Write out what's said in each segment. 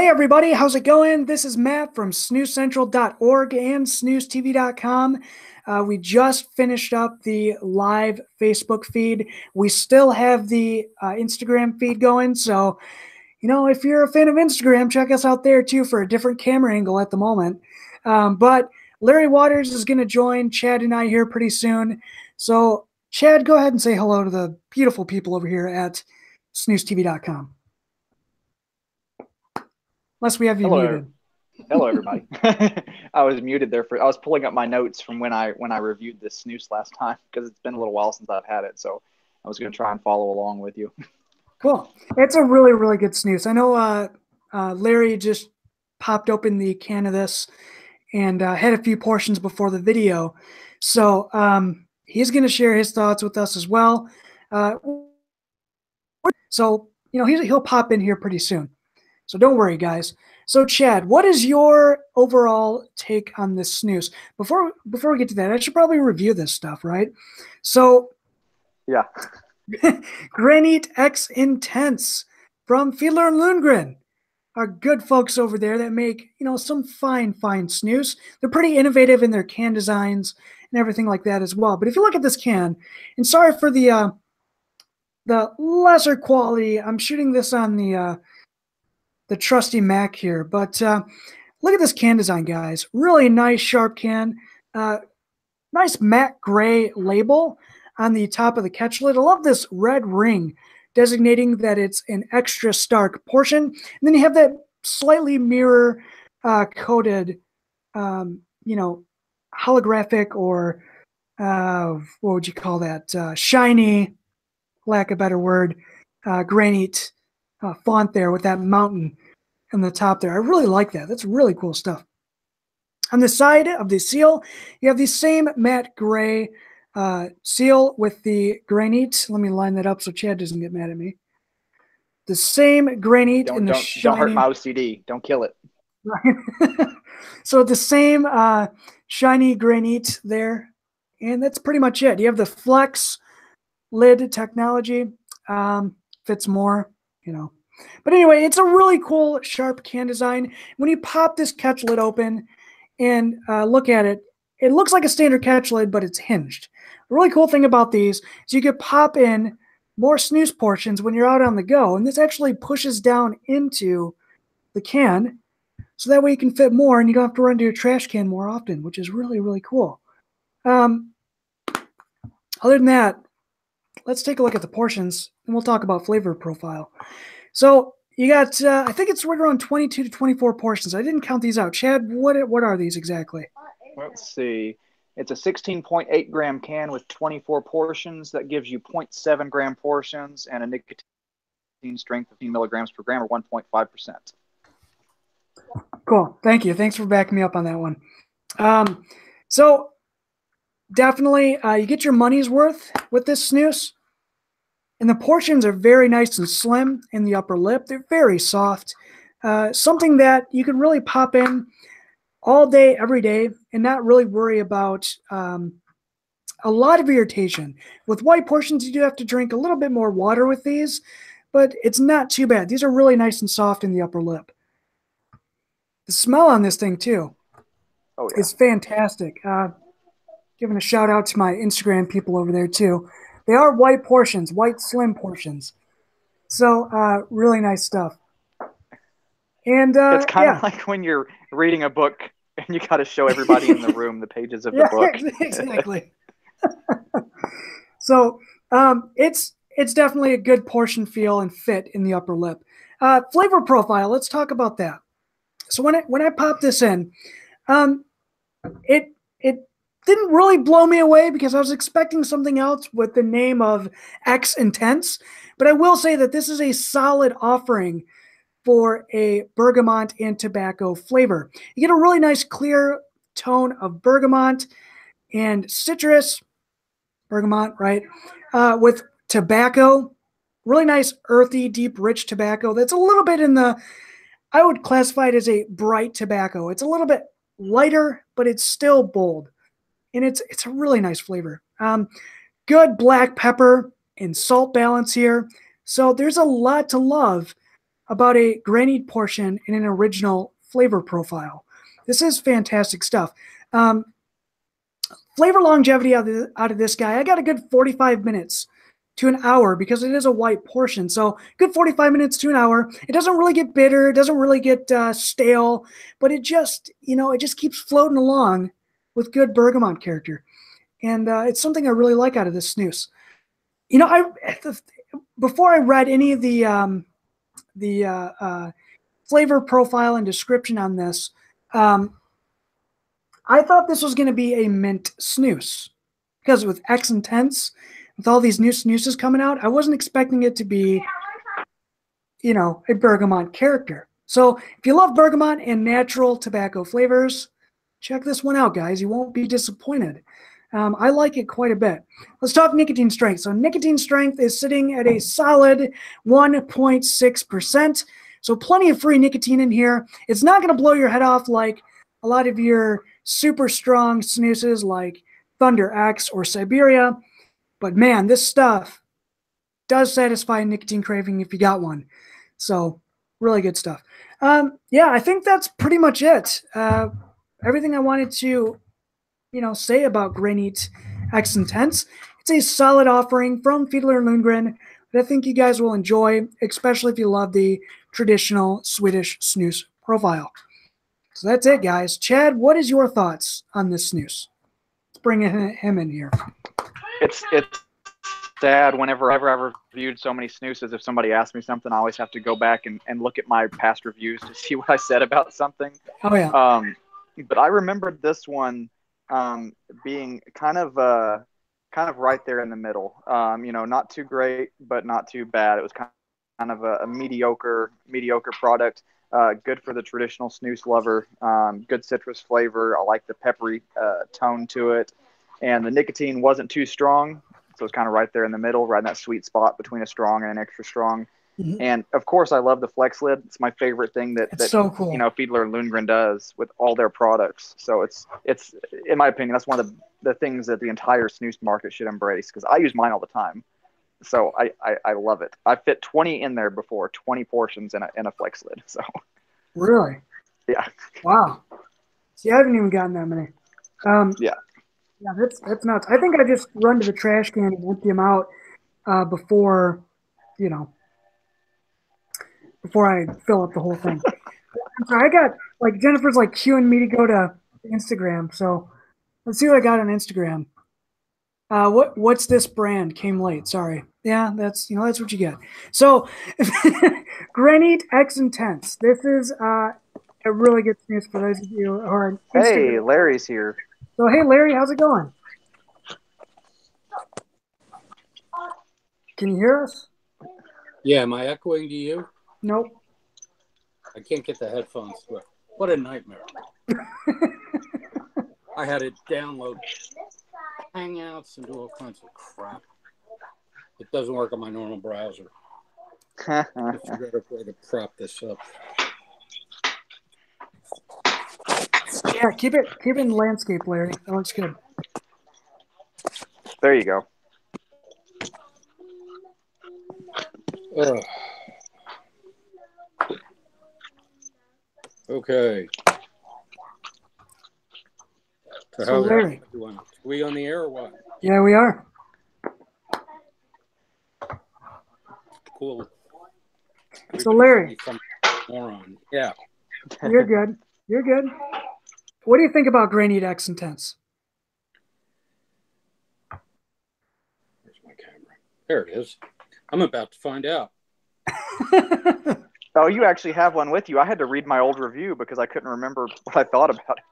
Hey everybody, how's it going? This is Matt from SnusCENTRAL.org and SnusTV.com. We just finished up the live Facebook feed. We still have the Instagram feed going, so if you're a fan of Instagram, check us out there too for a different camera angle at the moment. But Larry Waters is going to join Chad and I here pretty soon. So Chad, go ahead and say hello to the beautiful people over here at SnusTV.com. Unless we have you muted. Hello, everybody. I was muted there I was pulling up my notes from when I reviewed this snus last time because it's been a little while since I've had it. So I was going to try and follow along with you. Cool. It's a really, really good snus. I know Larry just popped open the can of this and had a few portions before the video. So he's going to share his thoughts with us as well. So he'll pop in here pretty soon. So don't worry, guys. So Chad, what is your overall take on this snus? Before we get to that, I should probably review this stuff, right? So yeah. Granit X Intense from Fiedler and Lundgren are good folks over there that make, some fine snus. They're pretty innovative in their can designs and everything like that as well. But if you look at this can, and sorry for the lesser quality, I'm shooting this on the trusty Mac here, but look at this can design, guys. Really nice, sharp can. Nice matte gray label on the top of the catch lid. I love this red ring designating that it's an extra stark portion. And then you have that slightly mirror coated, holographic or what would you call that? Shiny, lack of a better word, granite font there with that mountain on the top there. I really like that. That's really cool stuff. On the side of the seal, you have the same matte gray seal with the granite. Let me line that up so Chad doesn't get mad at me. The same granite in the shiny... Don't hurt my OCD. Don't kill it. So the same shiny granite there. And that's pretty much it. You have the flex lid technology. Fits more, But anyway, it's a really cool, sharp can design. When you pop this catch lid open and look at it, it looks like a standard catch lid, but it's hinged. The really cool thing about these is you could pop in more snus portions when you're out on the go, and this actually pushes down into the can, so that way you can fit more and you don't have to run to your trash can more often, which is really, really cool. Other than that, let's take a look at the portions, and we'll talk about flavor profile. So you got, I think it's right around 22 to 24 portions. I didn't count these out. Chad, what are these exactly? Let's see. It's a 16.8 gram can with 24 portions. That gives you 0.7 gram portions and a nicotine strength of 15 milligrams per gram or 1.5%. Cool. Thank you. Thanks for backing me up on that one. So definitely you get your money's worth with this snus. And the portions are very nice and slim in the upper lip. They're very soft. Something that you can really pop in all day, every day, and not really worry about a lot of irritation. With white portions, you do have to drink a little bit more water with these, but it's not too bad. These are really nice and soft in the upper lip. The smell on this thing, too, is fantastic. Giving a shout out to my Instagram people over there, too. They are white portions, white slim portions. So really nice stuff. And it's kind of like when you're reading a book and you got to show everybody in the room the pages of the book. Exactly. So it's definitely a good portion feel and fit in the upper lip. Flavor profile. Let's talk about that. So when I popped this in, it didn't really blow me away because I was expecting something else with the name of X Intense. But I will say that this is a solid offering for a bergamot and tobacco flavor. You get a really nice clear tone of bergamot and citrus, bergamot, right? With tobacco, really nice earthy, deep, rich tobacco. That's a little bit in the, I would classify it as a bright tobacco. It's a little bit lighter, but it's still bold. And it's a really nice flavor. Good black pepper and salt balance here. So there's a lot to love about a Granit portion in an original flavor profile. This is fantastic stuff. Flavor longevity out of this guy, I got a good 45 minutes to an hour because it is a white portion. So good 45 minutes to an hour. It doesn't really get bitter. It doesn't really get stale, but it just, it just keeps floating along with good bergamot character. And it's something I really like out of this snus. Before I read any of the flavor profile and description on this, I thought this was going to be a mint snus because with X Intense, with all these new snoozes coming out, I wasn't expecting it to be, a bergamot character. So if you love bergamot and natural tobacco flavors, check this one out, guys. You won't be disappointed. I like it quite a bit. Let's talk nicotine strength. So nicotine strength is sitting at a solid 1.6%. So plenty of free nicotine in here. It's not going to blow your head off like a lot of your super strong snoozes like Thunder X or Siberia. But man, this stuff does satisfy a nicotine craving if you got one. So really good stuff. Yeah, I think that's pretty much it. Everything I wanted to, say about Granit X Intense. It's a solid offering from Fiedler and Lundgren that I think you guys will enjoy, especially if you love the traditional Swedish snus profile. So that's it, guys. Chad, what is your thoughts on this snus? Let's bring him in here. It's sad whenever I've ever reviewed so many snoozes. If somebody asks me something, I always have to go back and look at my past reviews to see what I said about something. Oh, yeah. But I remembered this one being kind of right there in the middle. Not too great, but not too bad. It was kind of a mediocre product. Good for the traditional snus lover. Good citrus flavor. I like the peppery tone to it, and the nicotine wasn't too strong, so it's kind of right there in the middle, right in that sweet spot between a strong and an extra strong. Mm-hmm. And of course, I love the flex lid. It's my favorite thing that so cool. Fiedler and Lundgren does with all their products. So it's in my opinion, that's one of the things that the entire snus market should embrace, because I use mine all the time. So I love it. I fit 20 in there before, 20 portions in a flex lid. So really, yeah, wow. See, I haven't even gotten that many. Yeah, that's nuts. I think I just run to the trash can and empty them out before I fill up the whole thing. So I got Jennifer's cueing me to go to Instagram. So let's see what I got on Instagram. What's this brand? Came late. Sorry. Yeah, that's what you get. So Granit X Intense. This is a really good snus for those of you who are on Instagram. Hey, Larry's here. So hey, Larry, how's it going? Can you hear us? Yeah, am I echoing to you? Nope. I can't get the headphones through. What a nightmare. I had to download Hangouts and do all kinds of crap. It doesn't work on my normal browser. I figure out a way to prop this up. Yeah, keep it in landscape, Larry. That looks good. There you go. Okay. So Larry, are we on the air or what? Yeah, we are. Cool. So Larry, moron. Yeah. You're good. You're good. What do you think about Granit X Intense? Where's my camera? There it is. I'm about to find out. Oh, you actually have one with you. I had to read my old review because I couldn't remember what I thought about it.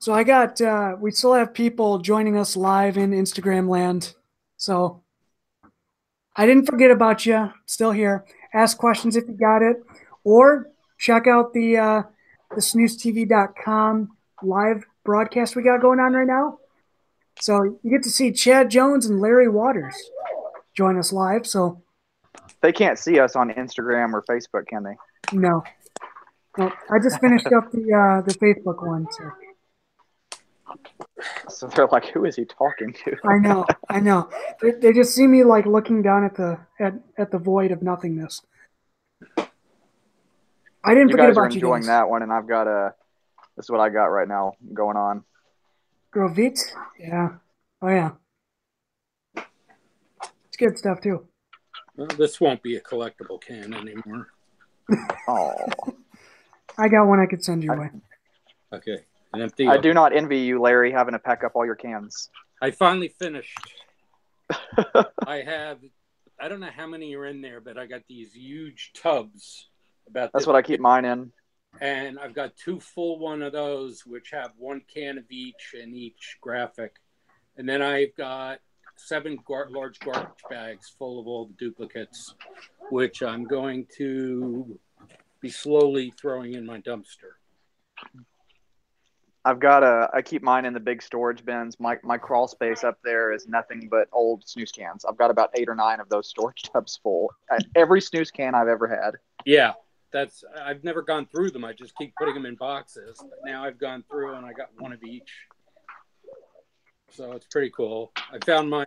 So I got, we still have people joining us live in Instagram land. So I didn't forget about you. Still here. Ask questions if you got it. Or check out the SnusTV.com live broadcast we got going on right now. So you get to see Chad Jones and Larry Waters join us live. So they can't see us on Instagram or Facebook, can they? No. I just finished up the Facebook one. So. So they're like, who is he talking to? I know. They just see me like looking down at the void of nothingness. I didn't You forget guys are about you enjoying guys. that one, and I've got this is what I got right now going on. Grovit? Yeah. Oh yeah. It's good stuff too. Well, this won't be a collectible can anymore. Oh, I got one I could send your way. Okay. And empty. I do not envy you, Larry, having to pack up all your cans. I finally finished. I don't know how many are in there, but I got these huge tubs. That's what I keep mine in. And I've got 2 full one of those, which have 1 can of each in each graphic. And then I've got 7 large garbage bags full of all the duplicates, which I'm going to be slowly throwing in my dumpster. I keep mine in the big storage bins. My crawl space up there is nothing but old snooze cans. I've got about 8 or 9 of those storage tubs full. Every snooze can I've ever had. Yeah, I've never gone through them. I just keep putting them in boxes. But now I've gone through and I got 1 of each. So it's pretty cool. I found my,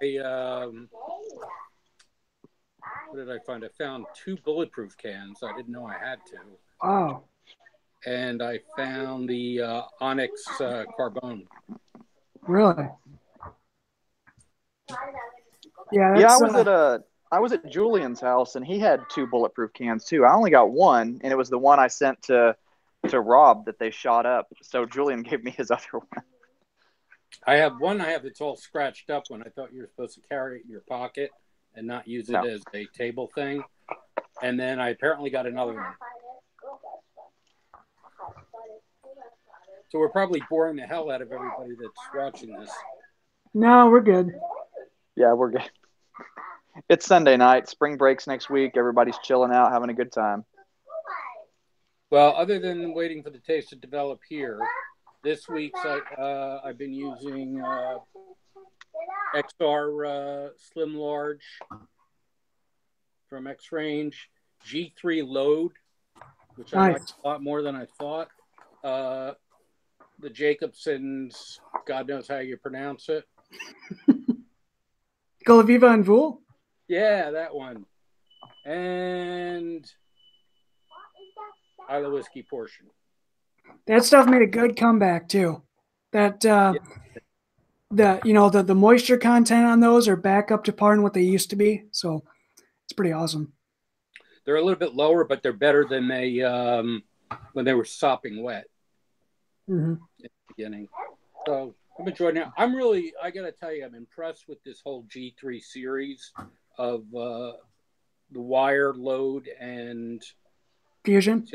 what did I find? I found 2 bulletproof cans. I didn't know I had to. Oh. And I found the Onyx Carbone. Really? Yeah. Yeah, I was at Julian's house and he had 2 bulletproof cans too. I only got 1, and it was the one I sent to Rob that they shot up. So Julian gave me his other one. I have one. I have it's all scratched up when I thought you were supposed to carry it in your pocket and not use it as a table thing. And then I apparently got another one. So we're probably boring the hell out of everybody that's watching this. No, we're good. Yeah, we're good. It's Sunday night. Spring break's next week. Everybody's chilling out, having a good time. Well, other than waiting for the taste to develop here, this week's I've been using XR Slim Large from X Range, G3 Load, which I like a lot more than I thought. The Jacobson's, God knows how you pronounce it. Golaviva and Vool? Yeah, that one. And Isla Whiskey Portion. That stuff made a good comeback too. That the moisture content on those are back up to par in what they used to be. So it's pretty awesome. They're a little bit lower, but they're better than they when they were sopping wet in the beginning. So I'm enjoying it. I got to tell you, I'm impressed with this whole G3 series of the wire, load, and Fusion.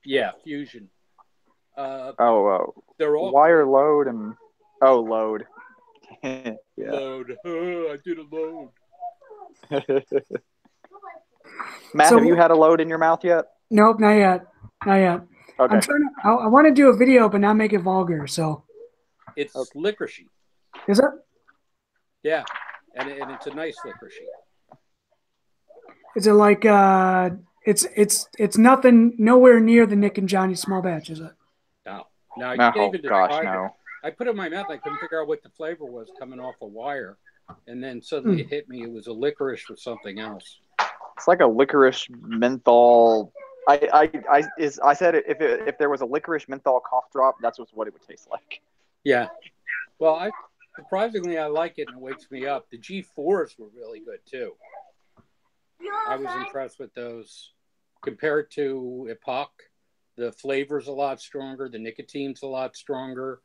Yeah, Fusion. They're all wire, load, and load. Yeah. Load. I did a load. Matt, have you had a load in your mouth yet? Nope, not yet. Okay. I'm trying to. I want to do a video, but not make it vulgar. So it's licoricey. Is it? Yeah, and it's a nice licoricey. Is it like it's nothing, nowhere near the Nick and Johnny small batch, is it? No, you can't even describe it. I put it in my mouth. I couldn't figure out what the flavor was coming off a wire, and then suddenly it hit me. It was a licorice with something else. It's like a licorice menthol. I said if there was a licorice menthol cough drop, that's what it would taste like. Yeah. Well, surprisingly I like it and it wakes me up. The G4s were really good too. I was impressed with those. Compared to Epoch, the flavor's a lot stronger. The nicotine's a lot stronger.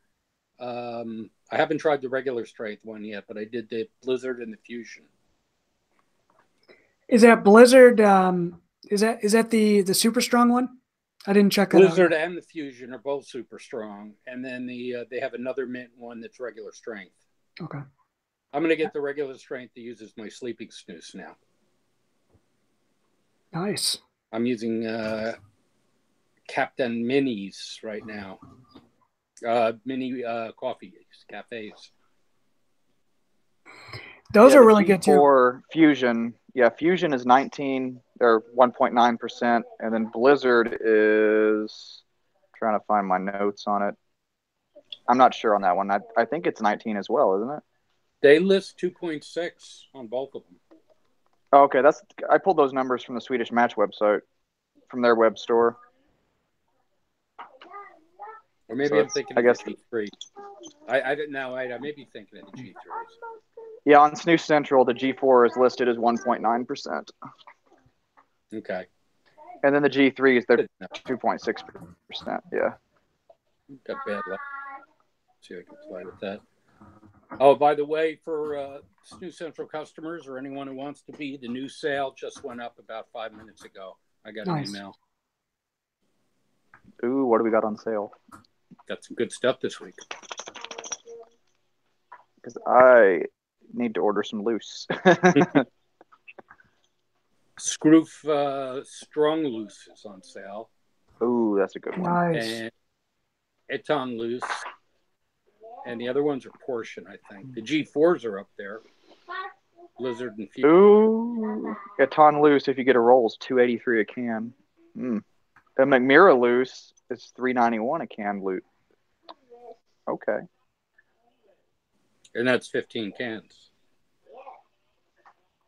I haven't tried the regular strength one yet, but I did the Blizzard and the Fusion. Is that Blizzard? Is that the super strong one? I didn't check that out. Blizzard and the Fusion are both super strong, and then they have another mint one that's regular strength. Okay. I'm going to get the regular strength to use as my sleeping snooze now. Nice. I'm using Captain Minis right now. Mini coffee cafes. Those are really good too. For Fusion, Fusion is 19 or 1.9%, and then Blizzard is trying to find my notes on it. I'm not sure on that one. I think it's 19 as well, isn't it? They list 2.6 on both of them. Oh, okay, I pulled those numbers from the Swedish Match website, from their web store. Or maybe I'm thinking of the G3. I didn't know. I may be thinking of the G3s. Yeah, on SnusCENTRAL, the G4 is listed as 1.9%. Okay. And then the G3 is they're 2.6%. Yeah. Got bad luck. See if I can play with that. Oh, by the way, for SnusCENTRAL customers or anyone who wants to be, the new sale just went up about 5 minutes ago. I got an email. Ooh, what do we got on sale? Got some good stuff this week. Because I need to order some loose. Scroof Strong Loose is on sale. Ooh, that's a good one. Nice. And Eton Loose. And the other ones are Portion, I think. The G4s are up there. Blizzard and Fusion. Ooh, Eton Loose, if you get a roll, is $2.83 a can. The McMira Loose is $3.91 a can loot. Okay. And that's 15 cans.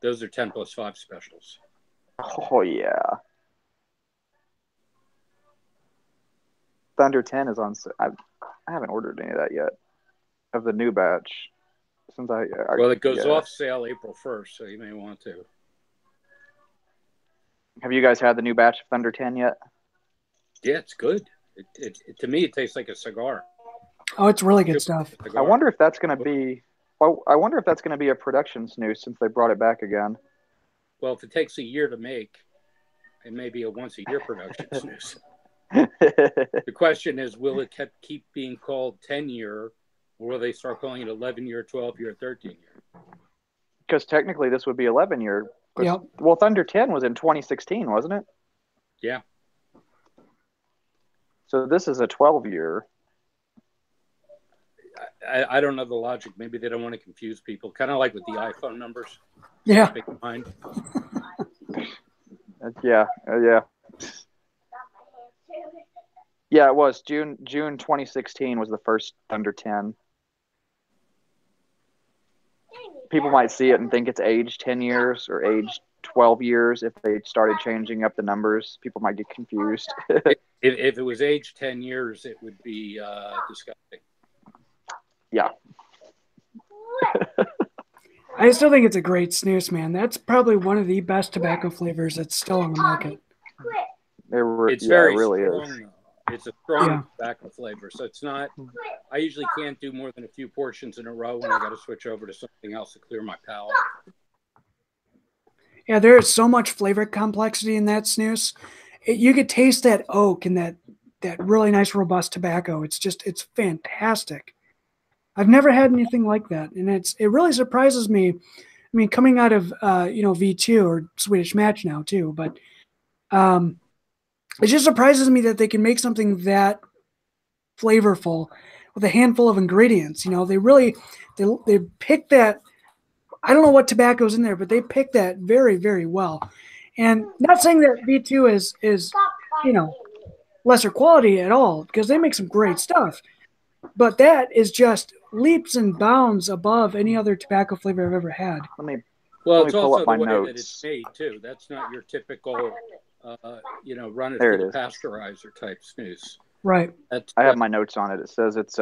Those are 10 plus 5 specials. Oh, yeah. Thunder 10 is on sale. I haven't ordered any of that yet, of the new batch. Well, it goes off sale April 1st, so you may want to. Have you guys had the new batch of Thunder 10 yet? Yeah, it's good. To me, it tastes like a cigar. Oh, it's really good stuff. I wonder if that's going to be. I wonder if that's going to be a production snooze since they brought it back again. Well, if it takes a year to make, it may be a once-a-year production snooze. The question is, will it keep being called 10-year, or will they start calling it 11-year, 12-year, 13-year? Because technically this would be 11-year. Yep. Well, Thunder 10 was in 2016, wasn't it? Yeah. So this is a 12-year. I don't know the logic. Maybe they don't want to confuse people. Kind of like with the iPhone numbers. Yeah. Yeah. Yeah, it was. June 2016 was the first Thunder 10. People might see it and think it's aged 10 years or aged 12 years. If they started changing up the numbers, people might get confused. If it was aged 10 years, it would be disgusting. Yeah. I still think it's a great snooze, man. That's probably one of the best tobacco flavors that's still on the market. It's very really strong, though. It's a strong tobacco flavor, so it's not. I usually can't do more than a few portions in a row when I got to switch over to something else to clear my palate. Yeah, there is so much flavor complexity in that snooze. You could taste that oak and that really nice robust tobacco. It's fantastic. I've never had anything like that, and it really surprises me. I mean, coming out of V2 or Swedish Match now too, but it just surprises me that they can make something that flavorful with a handful of ingredients. You know, they pick that. I don't know what tobacco's in there, but they pick that very, very well. And not saying that V2 is lesser quality at all, because they make some great stuff. But that is just leaps and bounds above any other tobacco flavor I've ever had. It's also the way that it's made too. That's not your typical, run it through the pasteurizer type snooze. Right. I have my notes on it. It says it's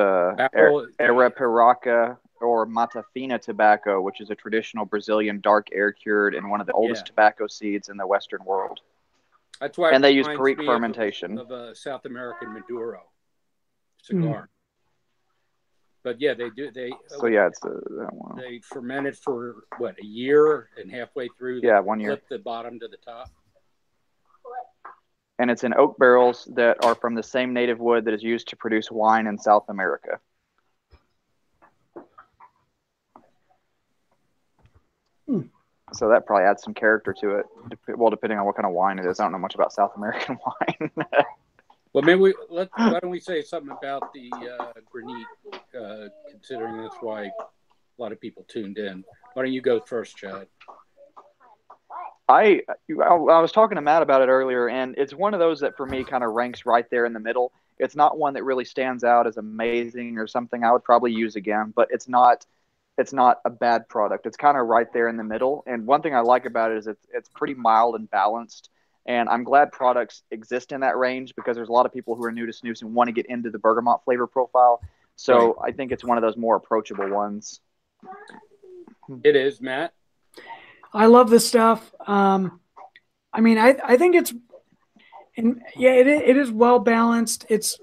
Arapiraca or Mata Fina tobacco, which is a traditional Brazilian dark air cured and one of the oldest tobacco seeds in the Western world. That's why. And they use Greek fermentation of a South American Maduro cigar. But yeah, they do. It's that one. They ferment it for a year, and halfway through, 1 year. Flip the bottom to the top. And it's in oak barrels that are from the same native wood that is used to produce wine in South America. So that probably adds some character to it. Well, depending on what kind of wine it is. I don't know much about South American wine. Well, maybe why don't we say something about the Granit, considering that's why a lot of people tuned in. Why don't you go first, Chad? I was talking to Matt about it earlier, and it's one of those that for me kind of ranks right there in the middle. It's not one that really stands out as amazing or something I would probably use again, but it's not a bad product. It's kind of right there in the middle. And one thing I like about it is it's pretty mild and balanced. And I'm glad products exist in that range because there's a lot of people who are new to snus and want to get into the bergamot flavor profile. So right. I think it's one of those more approachable ones. It is, Matt. I love this stuff. I mean, I think it's, and yeah, it is well balanced. It's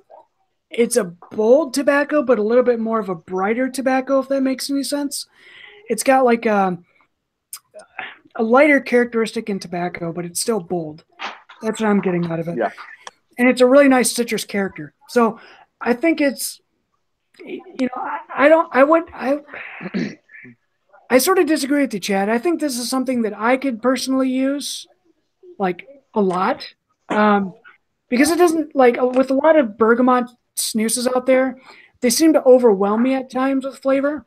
a bold tobacco, but a little bit more of a brighter tobacco, if that makes any sense. It's got like a lighter characteristic in tobacco, but it's still bold. That's what I'm getting out of it. Yeah. And it's a really nice citrus character. So I think it's, you know, I sort of disagree with you, Chad. I think this is something that I could personally use like a lot. Because it doesn't, like, with a lot of bergamot snoozes out there, they seem to overwhelm me at times with flavor.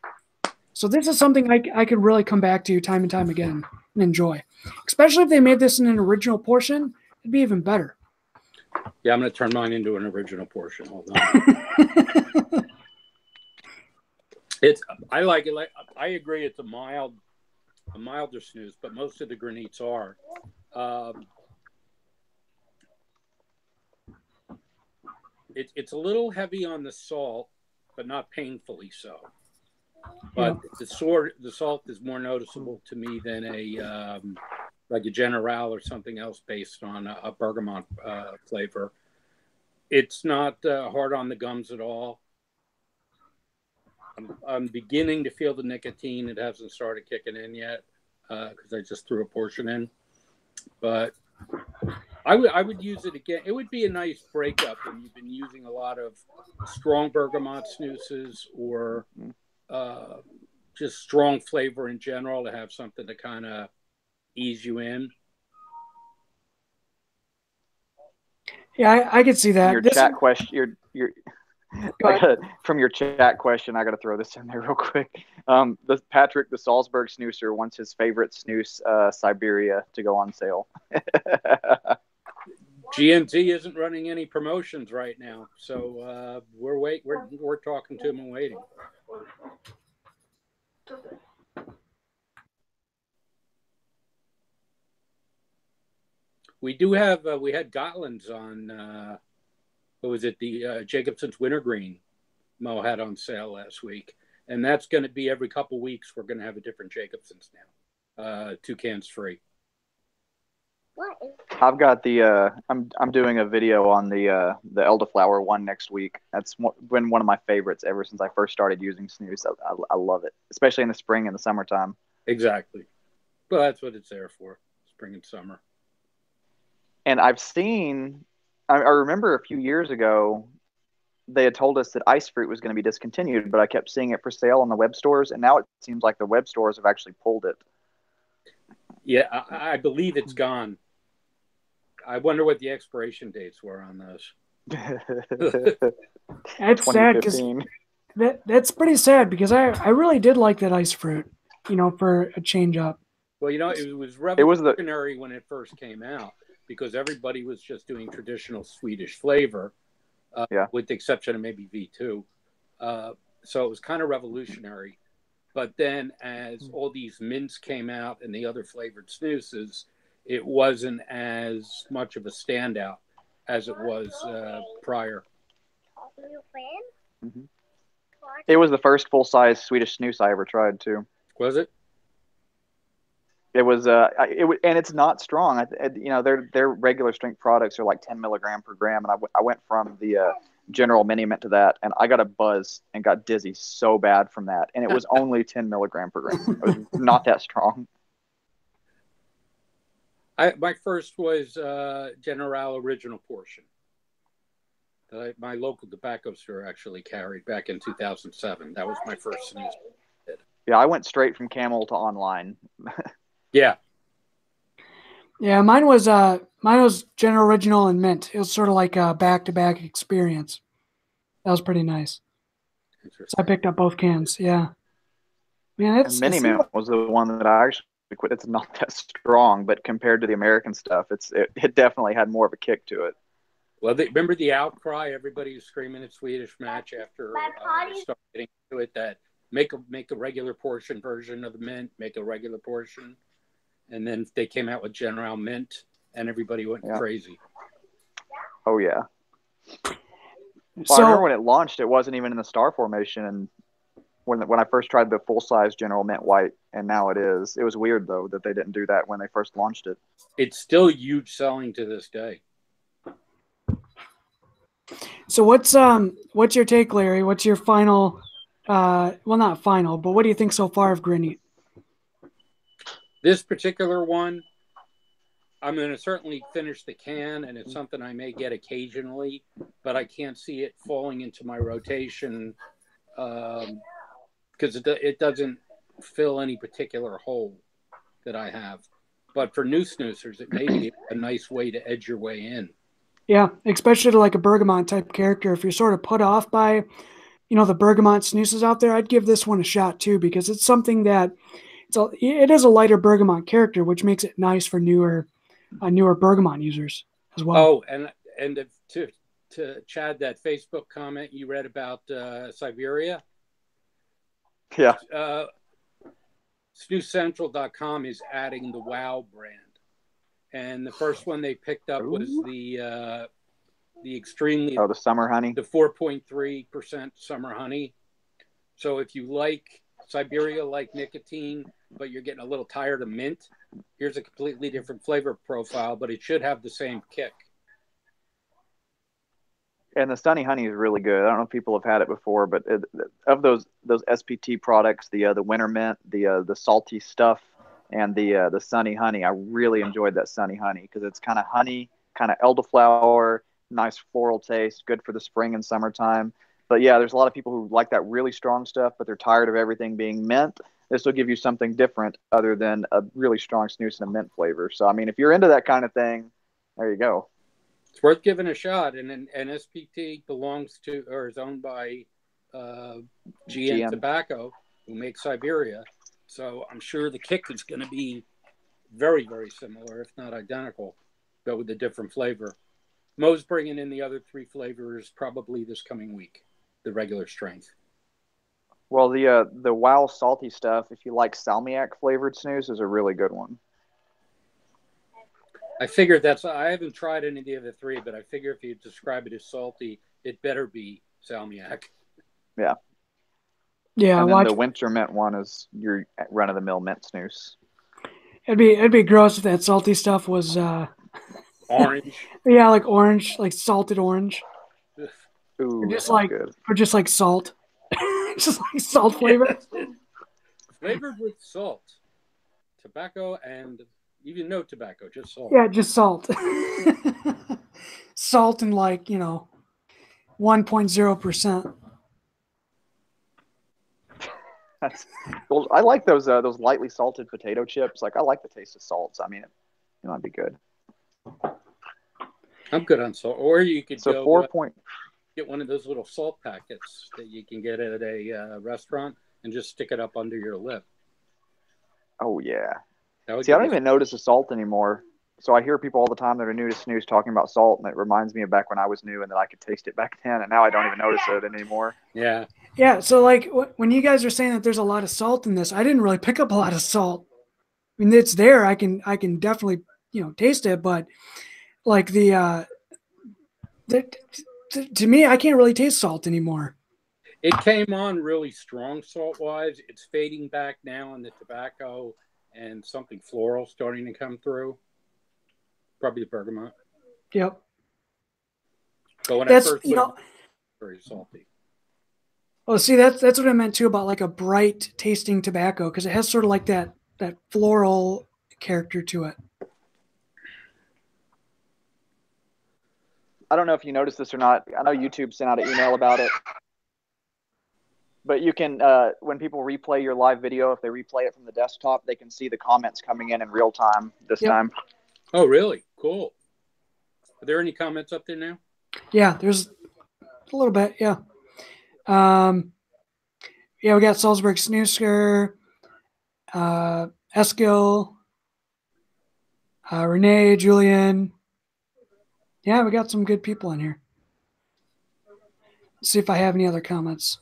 So this is something I could really come back to time and time again and enjoy. Especially if they made this in an original portion, it'd be even better. Yeah, I'm going to turn mine into an original portion. Hold on. I like it. Like, I agree, it's a milder snus, but most of the Granits are. It's a little heavy on the salt, but not painfully so. But yeah. The salt is more noticeable to me than like a General or something else based on a bergamot flavor. It's not hard on the gums at all. I'm beginning to feel the nicotine. It hasn't started kicking in yet because I just threw a portion in. But I would use it again. It would be a nice breakup when you've been using a lot of strong bergamot snoozes or just strong flavor in general to have something to kind of ease you in. Yeah, I could see that. Your chat question, from your chat question, I got to throw this in there real quick. Patrick, the Salzburg snoozer, wants his favorite snus, Siberia, to go on sale. GNT isn't running any promotions right now, so we're talking to him and waiting. We do have we had Gotland's on what was it, the Jacobson's Wintergreen Mo had on sale last week, and that's going to be every couple weeks. We're going to have a different Jacobson's now, 2 cans free. I've got the I'm doing a video on the elderflower one next week. That's been one of my favorites ever since I first started using snus. I love it, especially in the spring and the summertime. Exactly. Well, that's what it's there for, spring and summer. And I've seen, I remember a few years ago, they had told us that ice fruit was going to be discontinued, but I kept seeing it for sale on the web stores, and now it seems like the web stores have actually pulled it. Yeah, I believe it's gone. I wonder what the expiration dates were on those. That's sad because that's pretty sad because I really did like that ice fruit, you know, for a change up. Well, you know, it was revolutionary when it first came out because everybody was just doing traditional Swedish flavor, with the exception of maybe V2. So it was kind of revolutionary. But then as all these mints came out and the other flavored snoozes, it wasn't as much of a standout as it was prior. Mm-hmm. It was the first full-size Swedish snus I ever tried, too. Was it? It was, and it's not strong. You know, their regular strength products are like 10 milligram per gram, and I went from the General Mini Mint to that, and I got a buzz and got dizzy so bad from that, and it was only 10 milligram per gram. It was not that strong. My first was General Original Portion that my local tobacco store actually carried back in 2007. That was my first snus. Yeah, I went straight from Camel to online. Yeah. Yeah, mine was General Original and Mint. It was sort of like a back-to-back experience. That was pretty nice. So I picked up both cans. Yeah. Man, Mini Mint was the one that I actually quit. It's not that strong, but compared to the American stuff, it definitely had more of a kick to it. Well, remember the outcry? Everybody was screaming at Swedish Match after they started getting into it that make a regular portion version of the mint, make a regular portion, and then they came out with General Mint, and everybody went crazy. Oh yeah. Well, So I remember when it launched, it wasn't even in the star formation, and when I first tried the full size General Mint White, and now it is. It was weird though that they didn't do that when they first launched it. It's still huge selling to this day. So what's your take, Larry? What's your final? Well, not final, but what do you think so far of Granit? This particular one, I'm going to certainly finish the can, and it's something I may get occasionally, but I can't see it falling into my rotation because it doesn't fill any particular hole that I have. But for new snoozers, it may be a nice way to edge your way in. Yeah, especially to like a bergamot type character. If you're sort of put off by, the bergamot snoozes out there, I'd give this one a shot too, because it's something that it is a lighter bergamot character, which makes it nice for newer bergamot users as well. Oh, and to Chad, that Facebook comment you read about Siberia. Yeah. SnusCENTRAL.com is adding the WoW brand. And the first one they picked up was the extremely the summer honey, the 4.3% summer honey. So if you like Siberia, like nicotine, but you're getting a little tired of mint, here's a completely different flavor profile, but it should have the same kick. And the Sunny Honey is really good. I don't know if people have had it before, but of those SPT products, the Winter Mint, the salty stuff, and the Sunny Honey, I really enjoyed that Sunny Honey because it's kind of honey, kind of elderflower, nice floral taste, good for the spring and summertime. But yeah, there's a lot of people who like that really strong stuff, but they're tired of everything being mint. This will give you something different other than a really strong snus and a mint flavor. So, I mean, if you're into that kind of thing, there you go. It's worth giving a shot. And SPT belongs to or is owned by GM Tobacco, who makes Siberia. So I'm sure the kick is going to be very, very similar, if not identical, but with a different flavor. Mo's bringing in the other three flavors probably this coming week, the regular strength. Well, the WoW salty stuff, if you like salmiak flavored snus, is a really good one. I figured I haven't tried any of the other three, but I figure if you describe it as salty, it better be salmiak. Yeah. Yeah. And then the winter mint one is your run of the mill mint snus. It'd be gross if that salty stuff was orange. Yeah, like orange, like salted orange. Ooh, or just like good. Or just like salt. Just like salt flavor. Flavored with salt, tobacco, and even no tobacco, just salt. Yeah, just salt. Salt and 1.0%. Well, I like those lightly salted potato chips. Like I like the taste of salt. So, I mean, it might be good. I'm good on salt. Or you could get one of those little salt packets that you can get at a restaurant and just stick it up under your lip. Oh yeah. See, I don't even notice the salt anymore. So I hear people all the time that are new to snus talking about salt, and it reminds me of back when I was new and that I could taste it back then, and now I don't even notice it anymore. Yeah. Yeah. So when you guys are saying that there's a lot of salt in this, I didn't really pick up a lot of salt. I mean, it's there. I can definitely taste it, but like to me, I can't really taste salt anymore. It came on really strong salt-wise. It's fading back now in the tobacco and something floral starting to come through. Probably the bergamot. Yep. But when I first put it, very salty. Well, see, that's what I meant too about like a bright tasting tobacco, because it has sort of like that floral character to it. I don't know if you noticed this or not. I know YouTube sent out an email about it. But you can, when people replay your live video, if they replay it from the desktop, they can see the comments coming in real time this time. Oh, really? Cool. Are there any comments up there now? Yeah, there's a little bit. Yeah. Yeah, we got Salzburg Snoosker, Eskil, Renee, Julian. Yeah, we got some good people in here. Let's see if I have any other comments.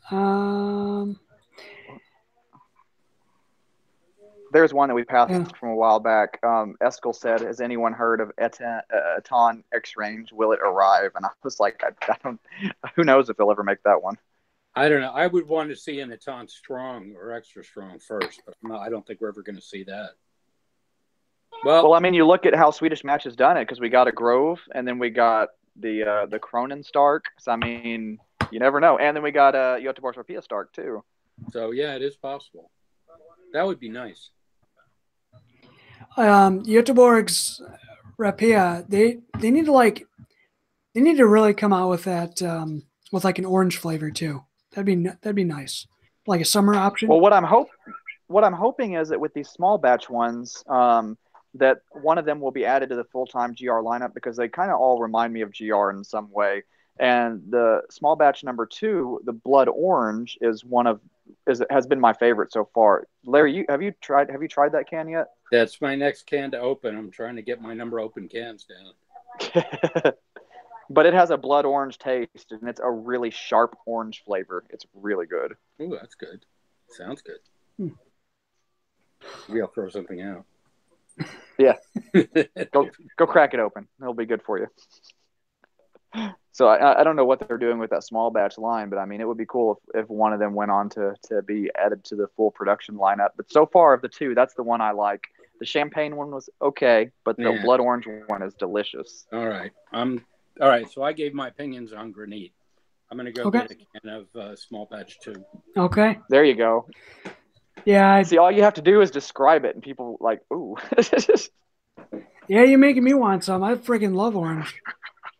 There's one that we passed Yeah. from a while back. Eskel said, "Has anyone heard of Eton X Range? Will it arrive?" And I was like, I don't. Who knows if they'll ever make that one? I don't know. I would want to see an Eton Strong or Extra Strong first, but I don't think we're ever going to see that. Well, I mean, you look at how Swedish Match has done it, because we got a Grove, and then we got the Cronin Stark. So I mean, you never know. And then we got Göteborgs Rapia Stark too. So yeah, it is possible. That would be nice. Göteborgs Rapia, they need to really come out with that with like an orange flavor too. That'd be nice, like a summer option. Well, what I'm hoping is that with these small batch ones, that one of them will be added to the full-time GR lineup, because they kind of all remind me of GR in some way. And the small batch number 2, the blood orange, has been my favorite so far. Larry, have you tried that can yet? That's my next can to open. I'm trying to get my number of open cans down. But it has a blood orange taste, and it's a really sharp orange flavor. It's really good. Ooh, that's good. Sounds good. Maybe I'll throw something out. Yeah. Go crack it open. It'll be good for you. So I don't know what they're doing with that small batch line, but I mean, it would be cool if one of them went on to be added to the full production lineup. But so far of the two, that's the one I like. The champagne one was okay, but the blood orange one is delicious. All right. All right. So I gave my opinions on Granit. I'm going to go get a can of small batch 2. Okay. There you go. Yeah. See, all you have to do is describe it, and people like, ooh. Yeah, you're making me want some. I freaking love orange.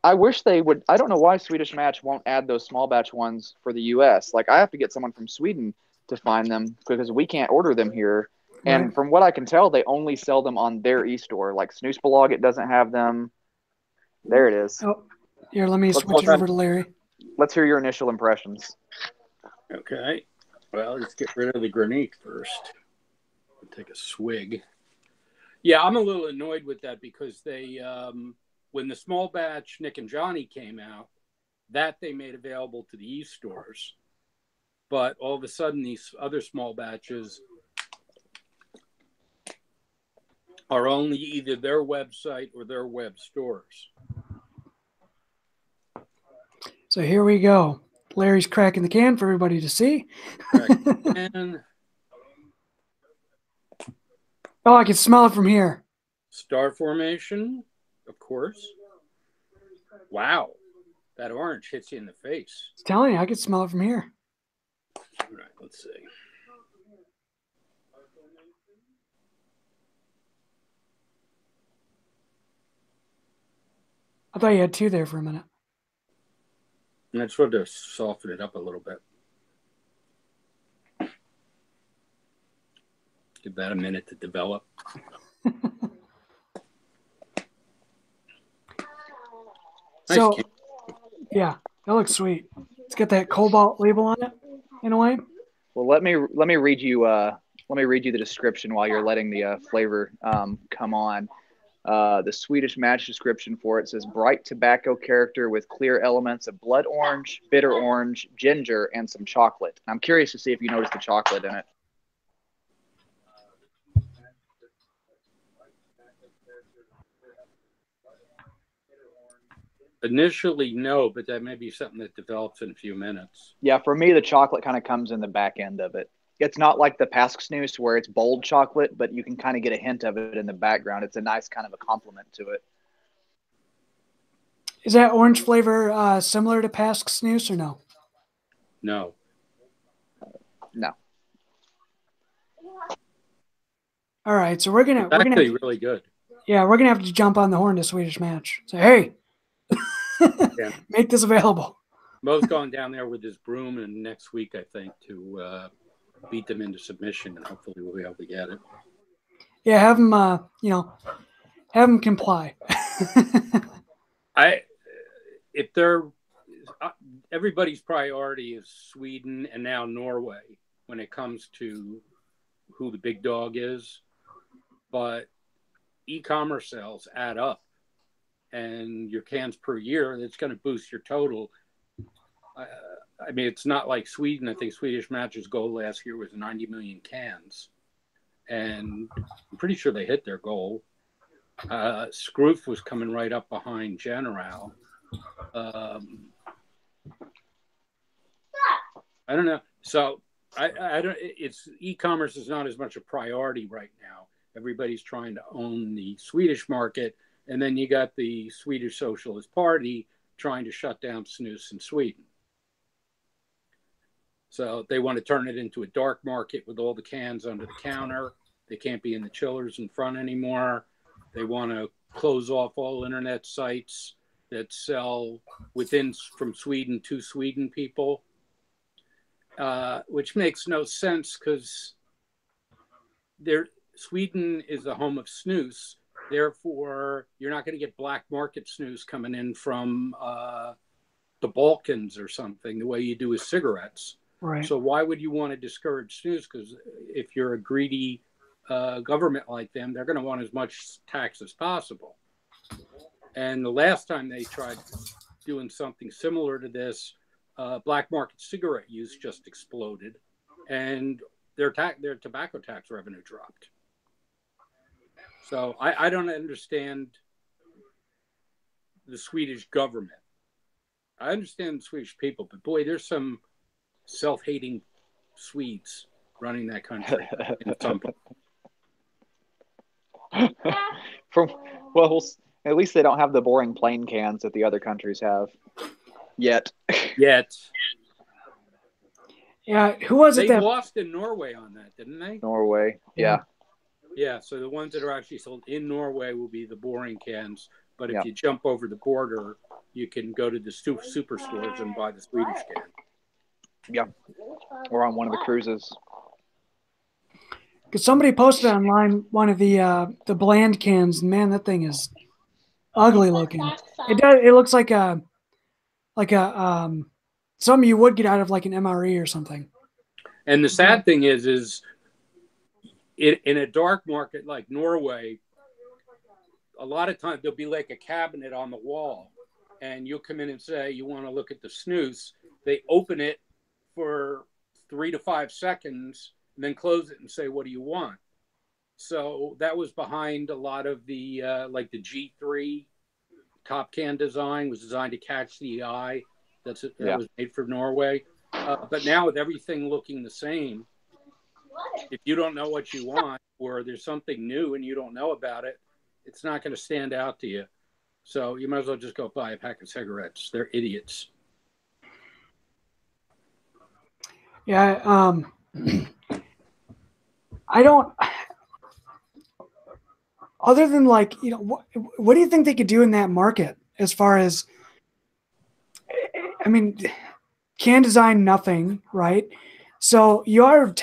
I wish they would. I don't know why Swedish Match won't add those small batch ones for the U.S. Like, I have to get someone from Sweden to find them, because we can't order them here. Right. And from what I can tell, they only sell them on their e-store. Like SnusBelog, it doesn't have them. There it is. Oh, here, let me switch it over to Larry. Let's hear your initial impressions. Okay. Well, let's get rid of the Granit first. Take a swig. Yeah, I'm a little annoyed with that, because they, when the small batch Nick and Johnny came out, that they made available to the e-stores. But all of a sudden, these other small batches are only either their website or their web stores. So here we go. Larry's cracking the can for everybody to see. Oh, I can smell it from here. Star formation, of course. Wow. That orange hits you in the face. I'm telling you, I can smell it from here. All right, let's see. I thought you had 2 there for a minute. And I tried to soften it up a little bit. Give that a minute to develop. So, nice. Yeah, that looks sweet. It's got that cobalt label on it, in a way. Well, let me read you the description while you're letting the flavor come on. The Swedish Match description for it says bright tobacco character with clear elements of blood orange, bitter orange, ginger, and some chocolate. I'm curious to see if you noticed the chocolate in it. Initially, no, but that may be something that develops in a few minutes. Yeah, for me, the chocolate kind of comes in the back end of it. It's not like the Pask Snus where it's bold chocolate, but you can kind of get a hint of it in the background. It's a nice kind of a compliment to it. Is that orange flavor similar to Pask Snus or no? No. No. All right, so we're gonna really good. Yeah, we're gonna have to jump on the horn to Swedish Match. Say, hey, yeah. Make this available. Mo's going down there with his broom, and next week, I think, to beat them into submission, and hopefully we'll be able to get it. Yeah, have them, have them comply. If they're everybody's priority is Sweden and now Norway when it comes to who the big dog is, but e-commerce sales add up, and your cans per year, that's going to boost your total. I mean, it's not like Sweden. I think Swedish Match's goal last year was 90 million cans, and I'm pretty sure they hit their goal. Scroof was coming right up behind General. I don't know. So I don't. It's e-commerce is not as much a priority right now. Everybody's trying to own the Swedish market, and then you got the Swedish Socialist Party trying to shut down snus in Sweden. So they want to turn it into a dark market with all the cans under the counter. They can't be in the chillers in front anymore. They want to close off all internet sites that sell from Sweden to Sweden people, which makes no sense because Sweden is the home of snus. Therefore, you're not going to get black market snus coming in from the Balkans or something the way you do with cigarettes. Right. So why would you want to discourage snus? Because if you're a greedy government like them, they're going to want as much tax as possible. And the last time they tried doing something similar to this, black market cigarette use just exploded, and their tobacco tax revenue dropped. So I don't understand the Swedish government. I understand the Swedish people, but boy, there's some self-hating Swedes running that country in some point. Well, at least they don't have the boring plain cans that the other countries have yet. Yeah, who was it they that lost in Norway on that, didn't they? Norway, yeah. Yeah, so the ones that are actually sold in Norway will be the boring cans, but if Yep. you jump over the border, you can go to the superstores and buy the Swedish can. Yeah, or on one of the cruises. Because somebody posted online one of the bland cans. Man, that thing is ugly looking. It looks like a something you would get out of like an MRE or something. And the sad thing is in a dark market like Norway, a lot of times there'll be like a cabinet on the wall, and you'll come in and say you want to look at the snus. They open it for 3 to 5 seconds and then close it and say, what do you want? So that was behind a lot of the like the G3 top can design was designed to catch the eye. That was made for Norway. But now with everything looking the same, if you don't know what you want or there's something new and you don't know about it, it's not going to stand out to you. So you might as well just go buy a pack of cigarettes. They're idiots. Yeah. I don't. Other than like, what do you think they could do in that market as far as? I mean, can design nothing, right? So you are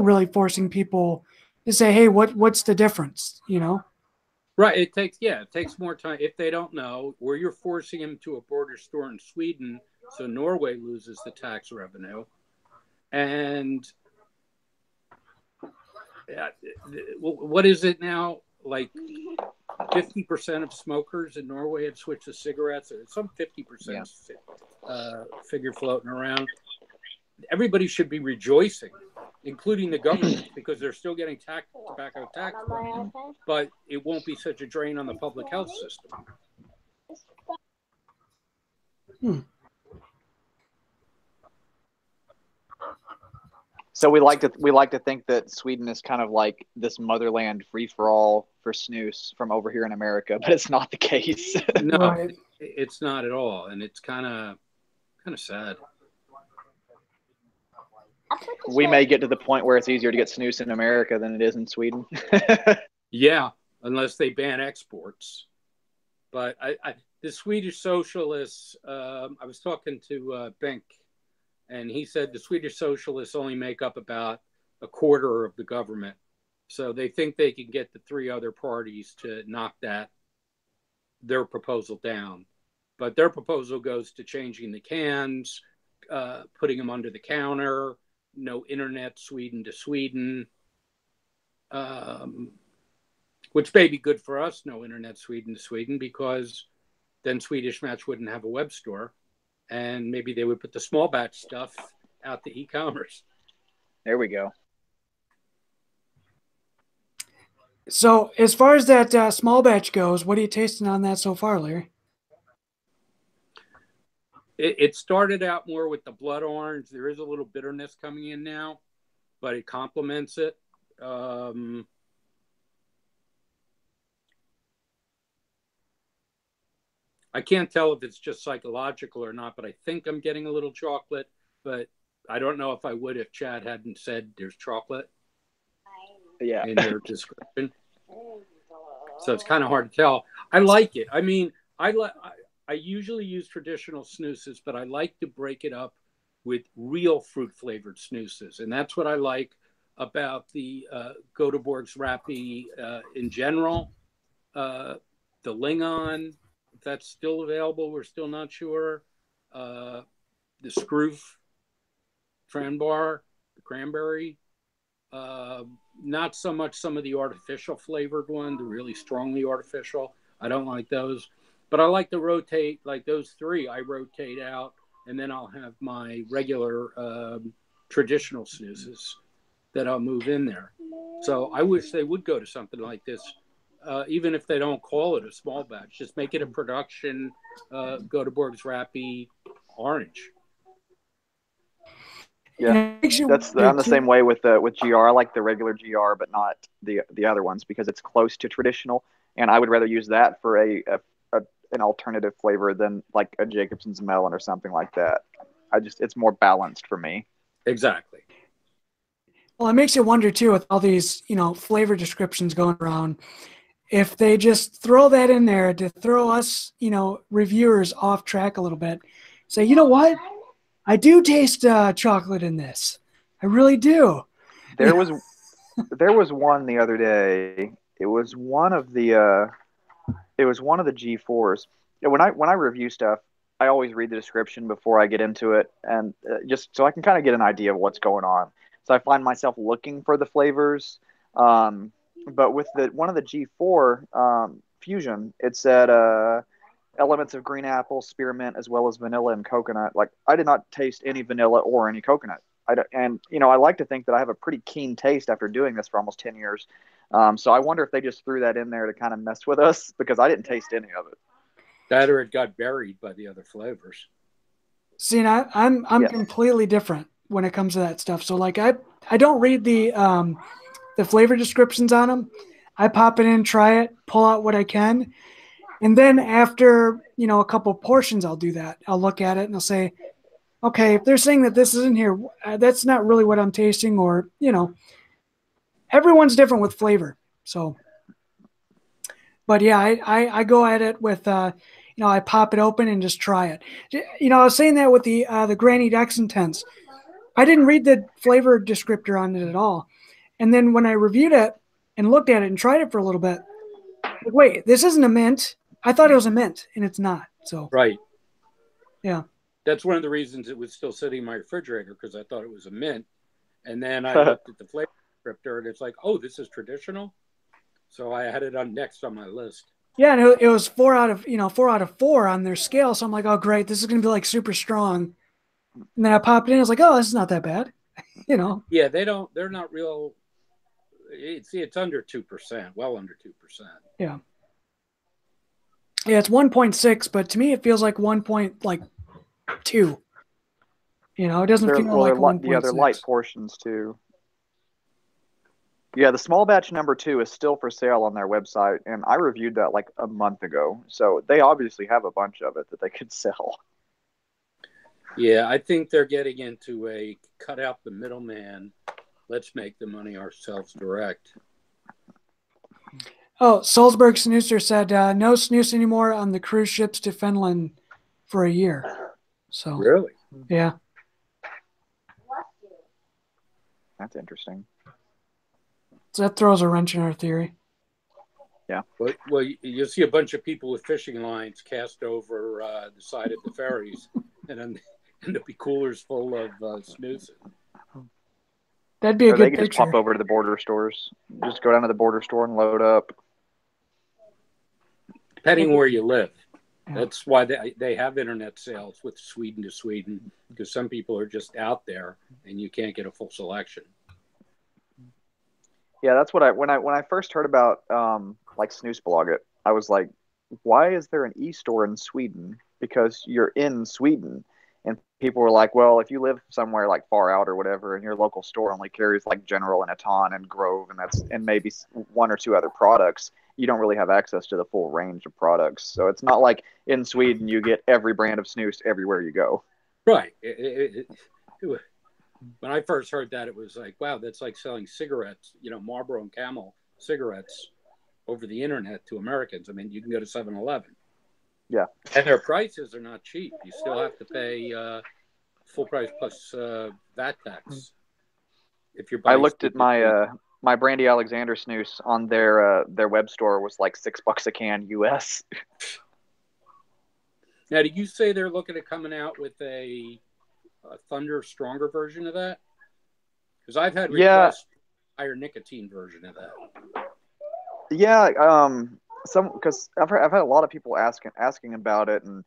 really forcing people to say, hey, what's the difference? Right. It takes more time if they don't know, or you're forcing them to a border store in Sweden, so Norway loses the tax revenue, and what is it now? Like 50% of smokers in Norway have switched to cigarettes, or some 50% figure floating around. Everybody should be rejoicing, including the government, because they're still getting tobacco tax money, but it won't be such a drain on the public health system. So we like to think that Sweden is kind of like this motherland free for all for snus from over here in America, but it's not the case. No, Right. It's not at all, and it's kind of sad. We may get to the point where it's easier to get snus in America than it is in Sweden. Yeah, unless they ban exports. But the Swedish socialists, I was talking to Benck, and he said the Swedish socialists only make up about a quarter of the government. So they think they can get the 3 other parties to knock their proposal down. But their proposal goes to changing the cans, putting them under the counter, no internet Sweden to Sweden, which may be good for us, no internet Sweden to Sweden, because then Swedish Match wouldn't have a web store, and maybe they would put the small batch stuff out to e-commerce. There we go. So as far as that small batch goes, what are you tasting on that so far, Larry? It started out more with the blood orange. There is a little bitterness coming in now, but it complements it. I can't tell if it's just psychological or not, but I think I'm getting a little chocolate, but I don't know if I would if Chad hadn't said there's chocolate in their description. So it's kind of hard to tell. I like it. I mean, I usually use traditional snoozes, but I like to break it up with real fruit flavored snoozes. And that's what I like about the Göteborg's Rappy in general. The Lingon, if that's still available, we're still not sure. The Scroof Tranbar, the cranberry. Not so much some of the artificial flavored one, the really strongly artificial. I don't like those. But I like to rotate, like those three, I rotate out, and then I'll have my regular traditional snoozes that I'll move in there. So I wish they would go to something like this, even if they don't call it a small batch. Just make it a production Göteborg's Rappy orange. Yeah, I'm the same way with GR. I like the regular GR, but not the other ones because it's close to traditional, and I would rather use that for an alternative flavor than like a Jacobson's melon or something like that. It's more balanced for me. Exactly. Well, it makes you wonder too, with all these, flavor descriptions going around, if they just throw that in there to throw us, reviewers off track a little bit. Say, you know what? I do taste chocolate in this. I really do. There was one the other day. It was one of the G4s. When I review stuff, I always read the description before I get into it, and just so I can kind of get an idea of what's going on. So I find myself looking for the flavors. But with one of the G4 Fusion, it said elements of green apple, spearmint, as well as vanilla and coconut. Like, I did not taste any vanilla or any coconut. I like to think that I have a pretty keen taste after doing this for almost 10 years. So I wonder if they just threw that in there to kind of mess with us, because I didn't taste any of it. That or it got buried by the other flavors. See, and I'm completely different when it comes to that stuff. So like I don't read the flavor descriptions on them. I pop it in, try it, pull out what I can. And then after, a couple portions, I'll do that. I'll look at it and I'll say, okay, if they're saying that this isn't here, that's not really what I'm tasting, or, everyone's different with flavor. So, but yeah, I go at it with, I pop it open and just try it. I was saying that with the Granit X Intense. I didn't read the flavor descriptor on it at all. And then when I reviewed it and looked at it and tried it for a little bit, like, wait, this isn't a mint. I thought it was a mint, and it's not. So right. Yeah. That's one of the reasons it was still sitting in my refrigerator, because I thought it was a mint. And then I looked at the flavor descriptor, and it's like, oh, this is traditional. So I had it on next on my list. Yeah, and it was 4 out of 4 on their scale. So I'm like, oh, great, this is going to be like super strong. And then I popped it in. I was like, oh, this is not that bad. Yeah, they're not real. It's under 2%, well under 2%. Yeah. Yeah, it's 1.6, but to me it feels like 1.2. It doesn't feel like 1.6. Yeah, they're light portions too. Yeah, the small batch number 2 is still for sale on their website, and I reviewed that like a month ago. So they obviously have a bunch of it that they could sell. Yeah, I think they're getting into a cut out the middleman. Let's make the money ourselves direct. Oh, Salzburg Snoozer said no snus anymore on the cruise ships to Finland for a year. So really, yeah, that's interesting. So that throws a wrench in our theory. Yeah. Well, you'll see a bunch of people with fishing lines cast over the side of the ferries, and then there'll be coolers full of snus. That'd be a good they picture. Just pop over to the border stores. Just go down to the border store and load up. depending where you live. That's why they have internet sales with Sweden to Sweden, because some people are just out there and you can't get a full selection. Yeah, that's what when I first heard about like Snus Blog it, I was like, why is there an e-store in Sweden? Because you're in Sweden. And people were like, well, if you live somewhere like far out or whatever, and your local store only carries like General and Eton and Grove, and maybe one or two other products, you don't really have access to the full range of products. So it's not like in Sweden you get every brand of snus everywhere you go. Right. When I first heard that, it was like, wow, that's like selling cigarettes, Marlboro and Camel cigarettes over the internet to Americans. I mean, you can go to 7-Eleven. Yeah. And their prices are not cheap. You still have to pay full price plus VAT tax. If you're buying, I looked at my Brandy Alexander snus on their web store was like $6 a can US. Now, did you say they're looking at coming out with a Thunder stronger version of that? Because I've had requests higher nicotine version of that. Yeah, because I've had a lot of people asking about it, and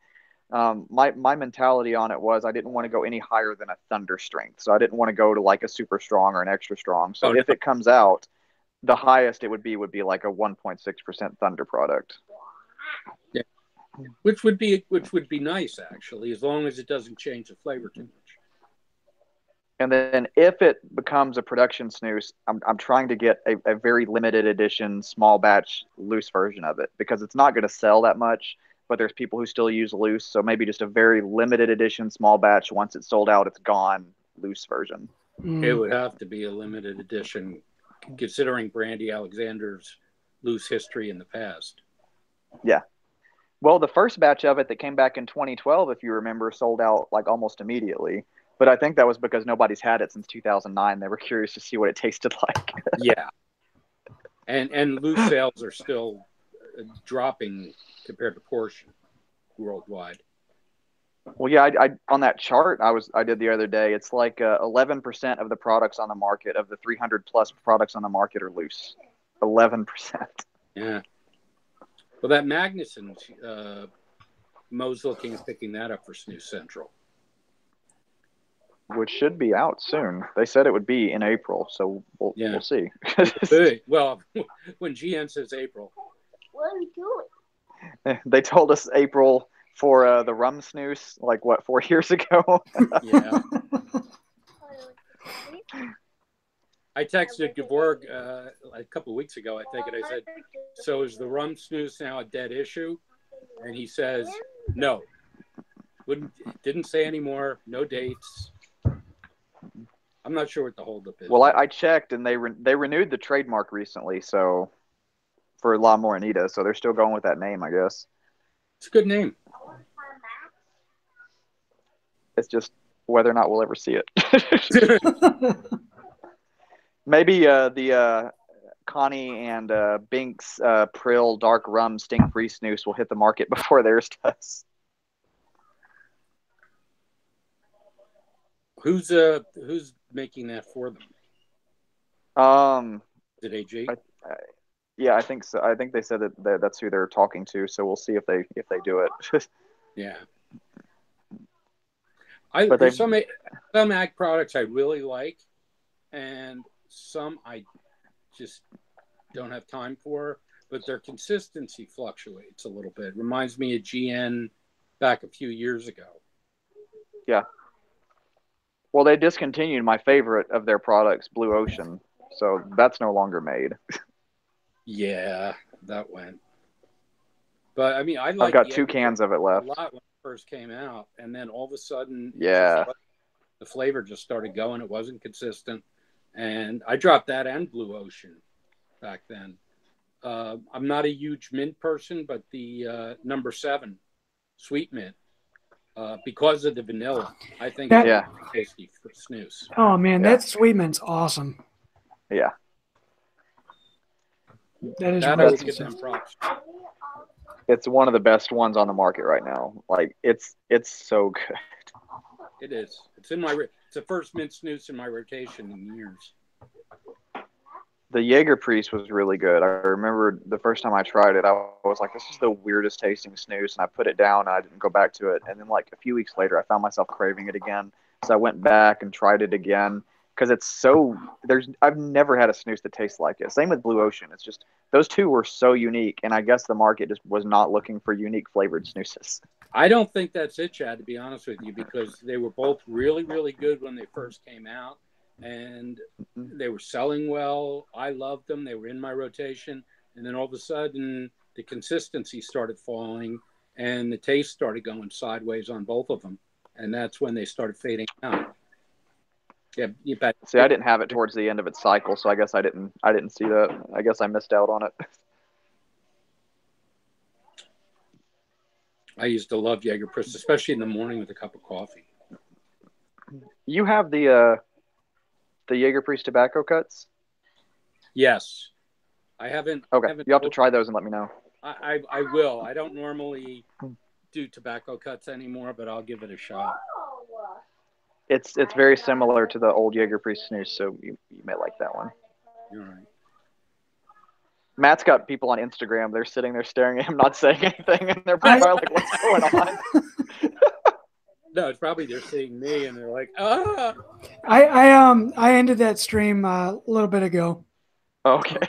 my mentality on it was I didn't want to go any higher than a Thunder strength, so I didn't want to go to like a super strong or an extra strong. So if it comes out, the highest it would be like a 1.6% Thunder product. Yeah, which would be nice actually, as long as it doesn't change the flavor too much. And then if it becomes a production snus, I'm trying to get a very limited edition, small batch, loose version of it, because it's not going to sell that much, but there's people who still use loose. So maybe just a very limited edition, small batch. Once it's sold out, it's gone, loose version. It would have to be a limited edition, considering Brandy Alexander's loose history in the past. Yeah. Well, the first batch of it that came back in 2012, if you remember, sold out like almost immediately. But I think that was because nobody's had it since 2009. They were curious to see what it tasted like. Yeah. And loose sales are still dropping compared to portion worldwide. Well, yeah, I on that chart I did the other day, it's like 11% of the products on the market, of the 300 plus products on the market, are loose. 11%. Yeah. Well, that Magnuson, Mo's looking at picking that up for Snus Central. Which should be out soon. They said it would be in April, so we'll see. Well, when GM says April. What are we doing? They told us April for the rum snus, like, 4 years ago? Yeah. I texted Gevorg a couple of weeks ago, I think, and I said, so is the rum snus now a dead issue? And he says, no. Didn't say anymore, no dates. I'm not sure what the holdup is. Well, I checked, and they renewed the trademark recently, so for La Morenita, so they're still going with that name, I guess. It's a good name. It's just whether or not we'll ever see it. Maybe the Connie and Binks Prill Dark Rum Sting Free Snus will hit the market before theirs does. Who's making that for them? Is it AG? Yeah, I think so. I think they said that that's who they're talking to. So we'll see if they do it. Yeah. There's some ag products I really like, and some I just don't have time for. But their consistency fluctuates a little bit. Reminds me of GN back a few years ago. Yeah. Well, they discontinued my favorite of their products, Blue Ocean, so that's no longer made. Yeah, that went. But I mean, I've got 2 cans of it left. A lot when it first came out, and then all of a sudden, the flavor just started going. It wasn't consistent, and I dropped that and Blue Ocean back then. I'm not a huge mint person, but the number 7 sweet mint. Because of the vanilla, I think it's tasty for snus. Oh man, that sweet mint's awesome. Yeah, that is. I would give them props. It's one of the best ones on the market right now. Like it's so good. It is. It's the first mint snus in my rotation in years. The Jaeger Priest was really good. I remember the first time I tried it, I was like, this is the weirdest tasting snus, and I put it down and I didn't go back to it. And then like a few weeks later, I found myself craving it again. So I went back and tried it again because it's so I've never had a snus that tastes like it. Same with Blue Ocean. It's just those two were so unique, and I guess the market just was not looking for unique flavored snoozes. I don't think that's it, Chad, to be honest with you, because they were both really, really good when they first came out, and they were selling well. I loved them. They were in my rotation. And then all of a sudden, the consistency started falling, and the taste started going sideways on both of them. And that's when they started fading out. Yeah, you bet. See, I didn't have it towards the end of its cycle, so I guess I didn't see that. I guess I missed out on it. I used to love Jaeger Priest, especially in the morning with a cup of coffee. You have the Jaeger Priest tobacco cuts? Yes. I haven't. Okay, you have to try those and let me know. I will. I don't normally do tobacco cuts anymore, but I'll give it a shot. It's very similar to the old Jaeger Priest snus, so you may like that one. You're right. Matt's got people on Instagram. They're sitting there staring at him, not saying anything, and they're probably like, "What's going on?" No, it's probably they're seeing me and they're like, "Ah!" I ended that stream a little bit ago. Okay.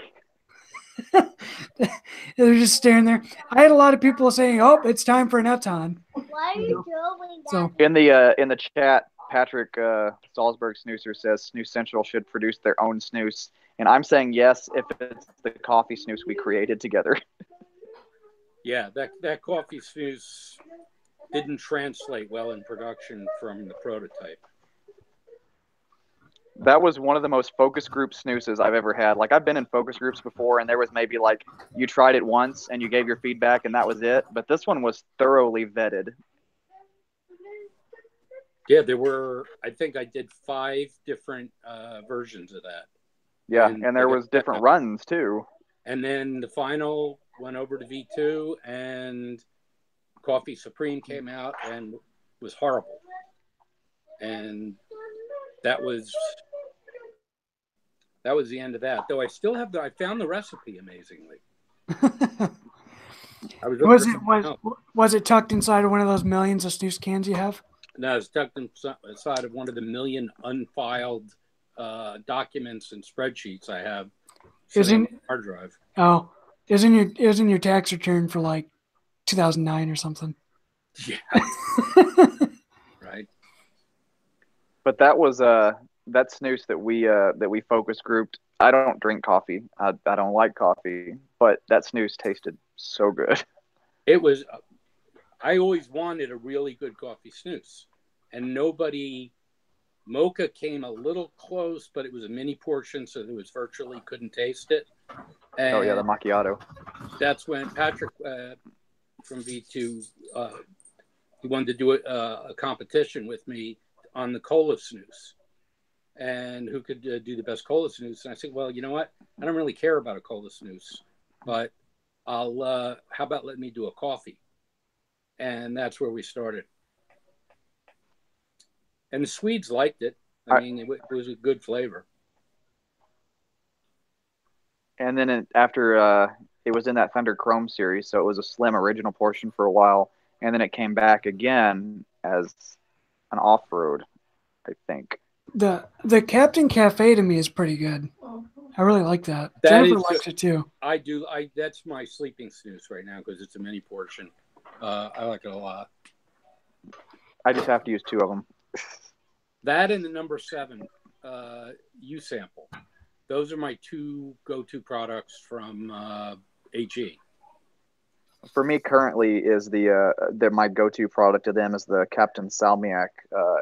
They're just staring there. I had a lot of people saying, "Oh, it's time for an Eton." Why are you doing that? So In the chat, Patrick Salzburg Snoozer says Snus Central should produce their own snus, and I'm saying yes if it's the coffee snus we created together. Yeah, that coffee snus didn't translate well in production from the prototype. That was one of the most focus group snoozes I've ever had. Like, I've been in focus groups before, and there was maybe like you tried it once and you gave your feedback and that was it. But this one was thoroughly vetted. Yeah, there were. I think I did 5 different versions of that. Yeah, and there was different runs too. And then the final went over to V2, and Coffee Supreme came out and was horrible. And that was the end of that. Though I still have I found the recipe amazingly. Was it tucked inside of one of those millions of snus cans you have? No, it's tucked inside of one of the million unfiled documents and spreadsheets I have sitting on the hard drive. Oh, it was in your tax return for like 2009 or something. Yeah. Right. But that was that snus that we focus grouped. I don't drink coffee. I don't like coffee, but that snus tasted so good. It was. I always wanted a really good coffee snus, and Mocha came a little close, but it was a mini portion, so it was virtually couldn't taste it. And oh yeah, the macchiato. That's when Patrick from V2 he wanted to do a competition with me on the cola snus, and who could do the best cola snus. And I said, well, you know what? I don't really care about a cola snus, but how about let me do a coffee? And that's where we started. And the Swedes liked it. I mean, it was a good flavor. And then after it was in that Thunder Chrome series, so it was a slim original portion for a while, and then it came back again as an off-road, I think. The Captain Cafe to me is pretty good. I really like that. Jennifer likes it too. I do. That's my sleeping snooze right now because it's a mini portion. I like it a lot. I just have to use 2 of them. That and the number 7 U sample. Those are my 2 go-to products from AG. For me, currently, is my go-to product to them is the Captain Salmiak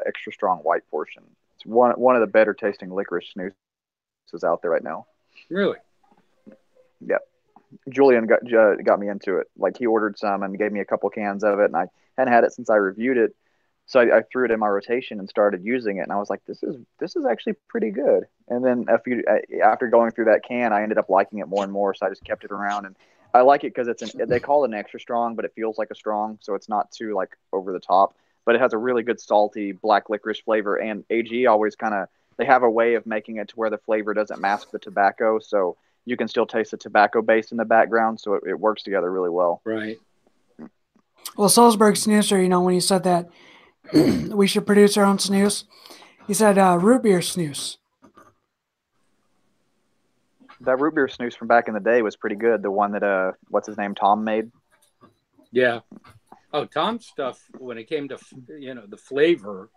extra strong white portion. It's one of the better tasting licorice snoozes out there right now. Really? Yep. Julian got me into it. Like, he ordered some and gave me a couple cans of it, and I hadn't had it since I reviewed it. So I threw it in my rotation and started using it, and I was like, "This is actually pretty good." And then after going through that can, I ended up liking it more and more. So I just kept it around, and I like it because they call it an extra strong, but it feels like a strong, so it's not too like over the top. But it has a really good salty black licorice flavor, and AG always kind of they have a way of making it to where the flavor doesn't mask the tobacco, so you can still taste the tobacco base in the background, so it works together really well. Right. Well, Salzburg Snoozer, you know, when he said that we should produce our own snus, he said root beer snus. That root beer snooze from back in the day was pretty good. The one that what's his name, Tom made. Yeah. Oh, Tom's stuff, when it came to, you know, the flavor,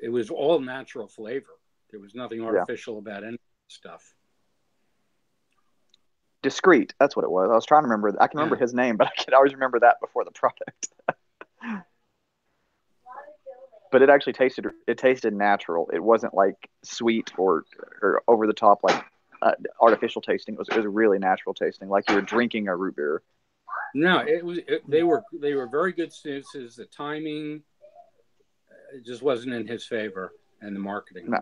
it was all natural flavor. There was nothing artificial about any stuff. Discreet, that's what it was. I was trying to remember. I can remember his name, but I can always remember that before the product. But it actually tasted natural. It wasn't like sweet or over the top like artificial tasting. It was really natural tasting, like you were drinking a root beer. No, they were very good snoozes. The timing, it just wasn't in his favor, and the marketing. No.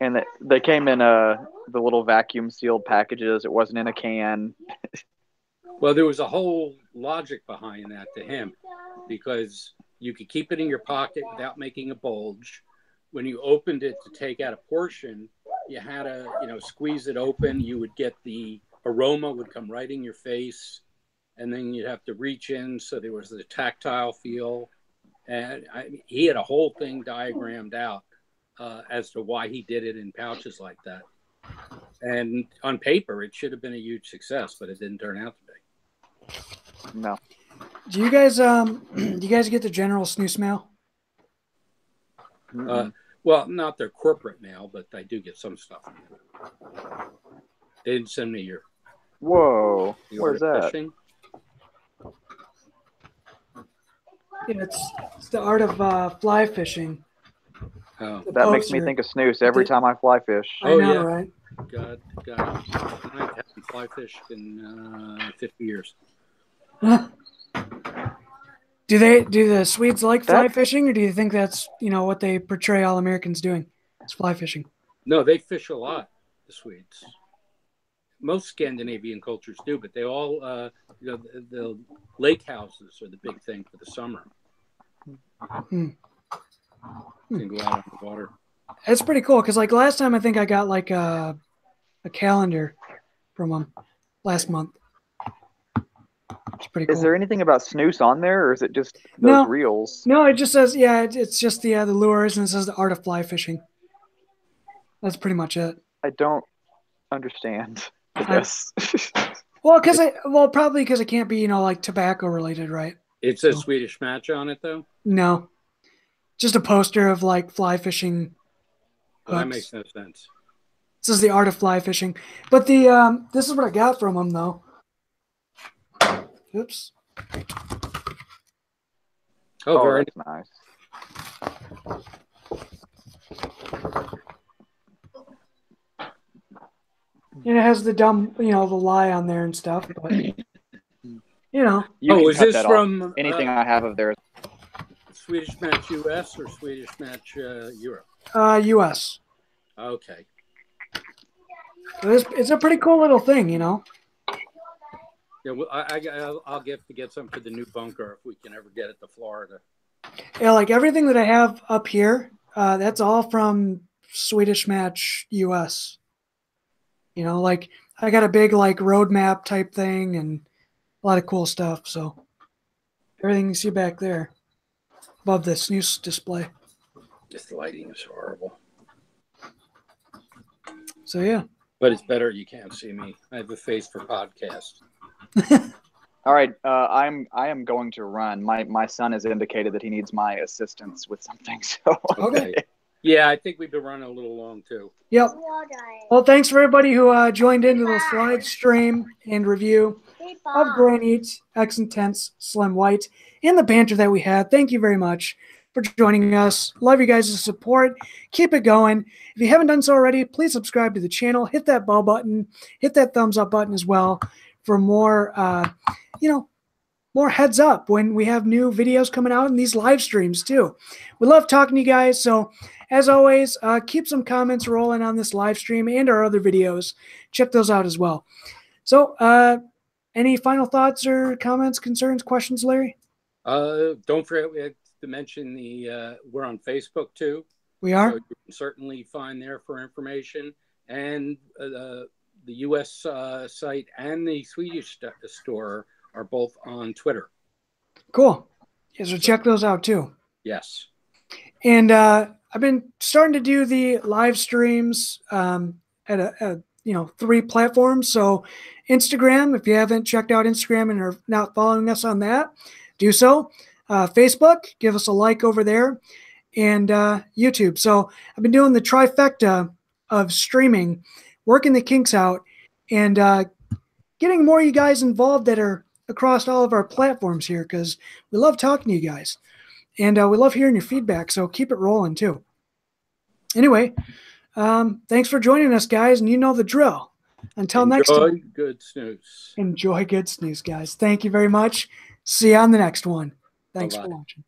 And they came in the little vacuum sealed packages. It wasn't in a can. Well, there was a whole logic behind that to him, because you could keep it in your pocket without making a bulge. When you opened it to take out a portion, you had to, you know, squeeze it open. You would get the aroma would come right in your face, and then you'd have to reach in, so there was the tactile feel. And he had a whole thing diagrammed out as to why he did it in pouches like that. And on paper, it should have been a huge success, but it didn't turn out to be. No. Do you guys get the general snus mail? Well, not their corporate mail, but I do get some stuff. They didn't send me your. Whoa, where's that? Fishing. Yeah, it's the art of fly fishing. Oh. That makes me think of snus every time I fly fish. I know, right? God. I haven't fly fished in 50 years. Do the Swedes like fly fishing, or do you think that's, you know, what they portray all Americans doing? It's fly fishing. No, they fish a lot, the Swedes. Most Scandinavian cultures do, but they all, you know, the lake houses are the big thing for the summer. You can go out on the water. It's pretty cool, because like last time I think I got like a calendar from them last month. It's pretty cool. Is there anything about snus on there, or is it just those reels? No, it just says, it's just the lures, and it says the art of fly fishing. That's pretty much it. I don't understand, I guess. Well, probably because it can't be, you know, like tobacco related, right? It says Swedish Match on it, though? No. Just a poster of like fly fishing. Well, that makes no sense. This is the art of fly fishing. But the this is what I got from them, though. Oops. Oh, very nice. And it has the dumb, you know, the lie on there and stuff, but you know. Is this from anything I have of theirs? Swedish Match US or Swedish Match Europe? US. Okay. It's a pretty cool little thing, you know. Yeah, well, I'll get to get some for the new bunker if we can ever get it to Florida. Yeah, like everything that I have up here, that's all from Swedish Match US. You know, like I got a big like roadmap type thing and a lot of cool stuff. So everything you see back there above the snus display. This lighting is horrible. So yeah. But it's better you can't see me. I have a face for podcast. All right, I am going to run. My son has indicated that he needs my assistance with something. So okay. Yeah, I think we've been running a little long too. Yep. Well, thanks for everybody who joined into this live stream and review of Granit, X Intense, Slim White, and the banter that we had. Thank you very much for joining us. Love you guys' support. Keep it going. If you haven't done so already, please subscribe to the channel. Hit that bell button. Hit that thumbs up button as well for more, more heads up when we have new videos coming out in these live streams too. We love talking to you guys. So as always, keep some comments rolling on this live stream and our other videos. Check those out as well. So any final thoughts or comments, concerns, questions, Larry? Don't forget to mention we're on Facebook too. We are? So you can certainly find there for information. And the U.S. site and the Swedish store are both on Twitter. Cool. Yeah, so check those out too. Yes. And I've been starting to do the live streams at 3 platforms. So Instagram, if you haven't checked out Instagram and are not following us on that, do so. Facebook, give us a like over there, and YouTube. So I've been doing the trifecta of streaming, working the kinks out, and getting more of you guys involved that are across all of our platforms here, because we love talking to you guys. And we love hearing your feedback, so keep it rolling too. Anyway, thanks for joining us, guys, and you know the drill. Until next time. Enjoy good snooze. Enjoy good snooze, guys. Thank you very much. See you on the next one. Thanks for watching.